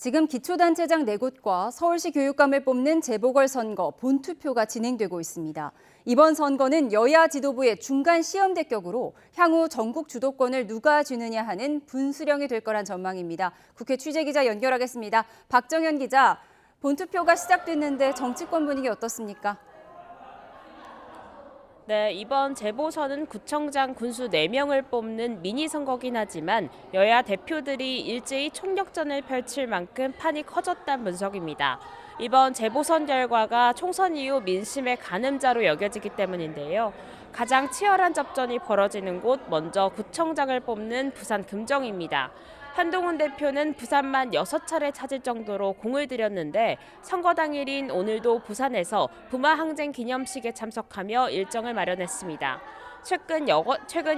지금 기초단체장 4곳과 서울시 교육감을 뽑는 재보궐선거 본투표가 진행되고 있습니다. 이번 선거는 여야 지도부의 중간 시험대격으로 향후 전국 주도권을 누가 쥐느냐 하는 분수령이 될 거란 전망입니다. 국회 취재기자 연결하겠습니다. 박정현 기자, 본투표가 시작됐는데 정치권 분위기 어떻습니까? 네, 이번 재보선은 구청장 군수 4명을 뽑는 미니 선거긴 하지만 여야 대표들이 일제히 총력전을 펼칠 만큼 판이 커졌다는 분석입니다. 이번 재보선 결과가 총선 이후 민심의 가늠자로 여겨지기 때문인데요. 가장 치열한 접전이 벌어지는 곳 먼저 구청장을 뽑는 부산 금정입니다. 한동훈 대표는 부산만 6차례 찾을 정도로 공을 들였는데 선거 당일인 오늘도 부산에서 부마 항쟁 기념식에 참석하며 일정을 마련했습니다. 최근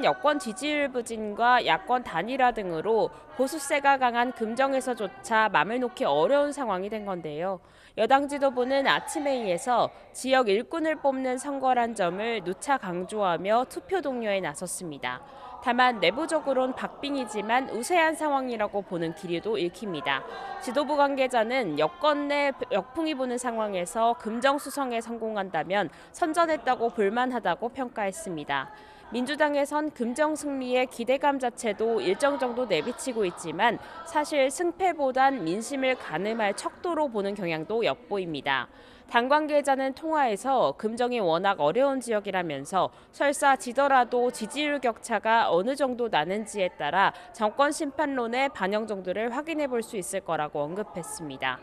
여권 지지율 부진과 야권 단일화 등으로 보수세가 강한 금정에서조차 맘을 놓기 어려운 상황이 된 건데요. 여당 지도부는 아침 회의에서 지역 일꾼을 뽑는 선거란 점을 누차 강조하며 투표 동료에 나섰습니다. 다만 내부적으론 박빙이지만 우세한 상황이라고 보는 기류도 읽힙니다. 지도부 관계자는 여권 내 역풍이 부는 상황에서 금정수성에 성공한다면 선전했다고 볼만하다고 평가했습니다. 민주당에선 금정 승리의 기대감 자체도 일정 정도 내비치고 있지만 사실 승패보단 민심을 가늠할 척도로 보는 경향도 엿보입니다. 당 관계자는 통화에서 금정이 워낙 어려운 지역이라면서 설사 지더라도 지지율 격차가 어느 정도 나는지에 따라 정권 심판론의 반영 정도를 확인해 볼 수 있을 거라고 언급했습니다.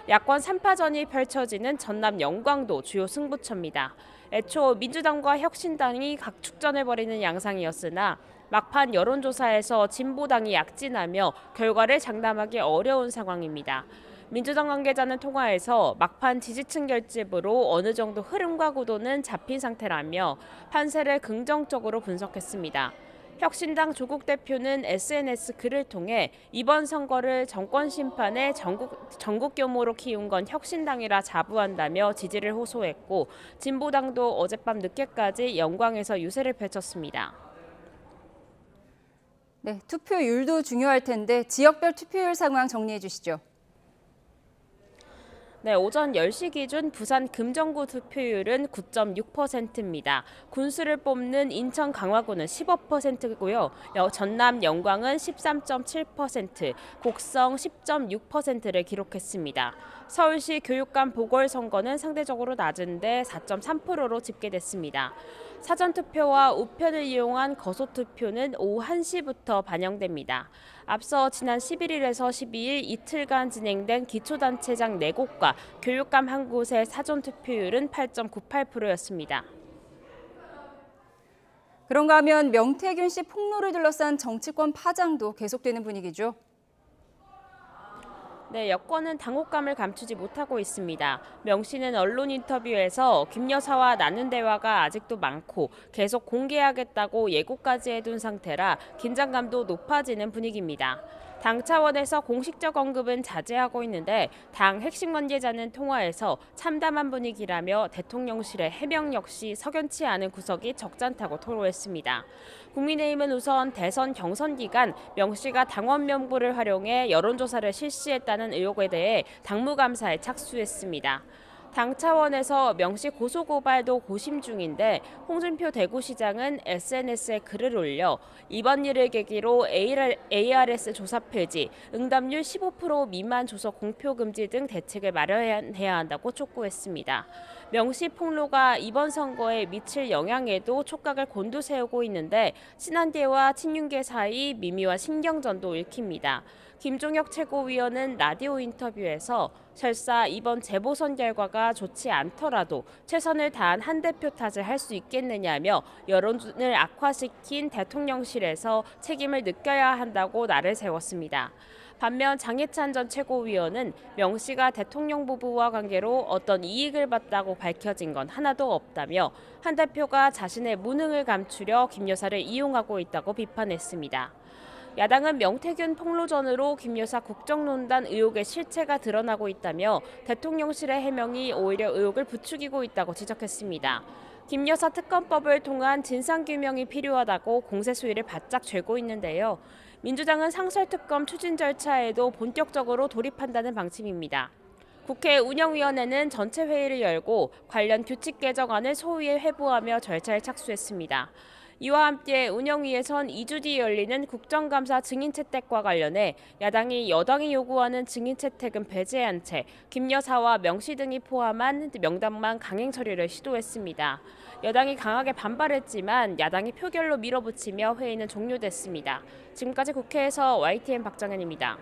야권 3파전이 펼쳐지는 전남 영광도 주요 승부처입니다. 애초 민주당과 혁신당이 각축전을 벌이는 양상이었으나 막판 여론조사에서 진보당이 약진하며 결과를 장담하기 어려운 상황입니다. 민주당 관계자는 통화에서 막판 지지층 결집으로 어느 정도 흐름과 구도는 잡힌 상태라며 판세를 긍정적으로 분석했습니다. 혁신당 조국 대표는 SNS 글을 통해 이번 선거를 정권 심판에 전국 규모로 키운 건 혁신당이라 자부한다며 지지를 호소했고 진보당도 어젯밤 늦게까지 영광에서 유세를 펼쳤습니다. 네, 투표율도 중요할 텐데 지역별 투표율 상황 정리해 주시죠. 네, 오전 10시 기준 부산 금정구 투표율은 9.6%입니다. 군수를 뽑는 인천 강화구는 15%고요. 전남 영광은 13.7%, 곡성 10.6%를 기록했습니다. 서울시 교육감 보궐선거는 상대적으로 낮은데 4.3%로 집계됐습니다. 사전투표와 우편을 이용한 거소투표는 오후 1시부터 반영됩니다. 앞서 지난 11일에서 12일 이틀간 진행된 기초단체장 4곳과 교육감 1곳의 사전투표율은 8.98%였습니다. 그런가 하면 명태균 씨 폭로를 둘러싼 정치권 파장도 계속되는 분위기죠. 네, 여권은 당혹감을 감추지 못하고 있습니다. 명 씨는 언론 인터뷰에서 김 여사와 나눈 대화가 아직도 많고 계속 공개하겠다고 예고까지 해둔 상태라 긴장감도 높아지는 분위기입니다. 당 차원에서 공식적 언급은 자제하고 있는데 당 핵심 관계자는 통화에서 참담한 분위기라며 대통령실의 해명 역시 석연치 않은 구석이 적잖다고 토로했습니다. 국민의힘은 우선 대선 경선 기간 명 씨가 당원 명부를 활용해 여론조사를 실시했다는 의혹에 대해 당무감사에 착수했습니다. 당 차원에서 명 씨 고소고발도 고심 중인데 홍준표 대구시장은 SNS에 글을 올려 이번 일을 계기로 ARS 조사 폐지, 응답률 15% 미만 조서 공표 금지 등 대책을 마련해야 한다고 촉구했습니다. 명 씨 폭로가 이번 선거에 미칠 영향에도 촉각을 곤두세우고 있는데 친한계와 친윤계 사이 미미와 신경전도 읽힙니다. 김종혁 최고위원은 라디오 인터뷰에서 설사 이번 재보선 결과가 좋지 않더라도 최선을 다한 한 대표 탓을 할 수 있겠느냐며 여론을 악화시킨 대통령실에서 책임을 느껴야 한다고 날을 세웠습니다. 반면 장해찬 전 최고위원은 명 씨가 대통령 부부와 관계로 어떤 이익을 봤다고 밝혀진 건 하나도 없다며 한 대표가 자신의 무능을 감추려 김 여사를 이용하고 있다고 비판했습니다. 야당은 명태균 폭로전으로 김 여사 국정농단 의혹의 실체가 드러나고 있다며 대통령실의 해명이 오히려 의혹을 부추기고 있다고 지적했습니다. 김 여사 특검법을 통한 진상규명이 필요하다고 공세 수위를 바짝 죄고 있는데요. 민주당은 상설특검 추진 절차에도 본격적으로 돌입한다는 방침입니다. 국회 운영위원회는 전체 회의를 열고 관련 규칙 개정안을 소위에 회부하며 절차에 착수했습니다. 이와 함께 운영위에선 2주 뒤 열리는 국정감사 증인 채택과 관련해 야당이 여당이 요구하는 증인 채택은 배제한 채 김 여사와 명 씨 등이 포함한 명단만 강행 처리를 시도했습니다. 여당이 강하게 반발했지만 야당이 표결로 밀어붙이며 회의는 종료됐습니다. 지금까지 국회에서 YTN 박정현입니다.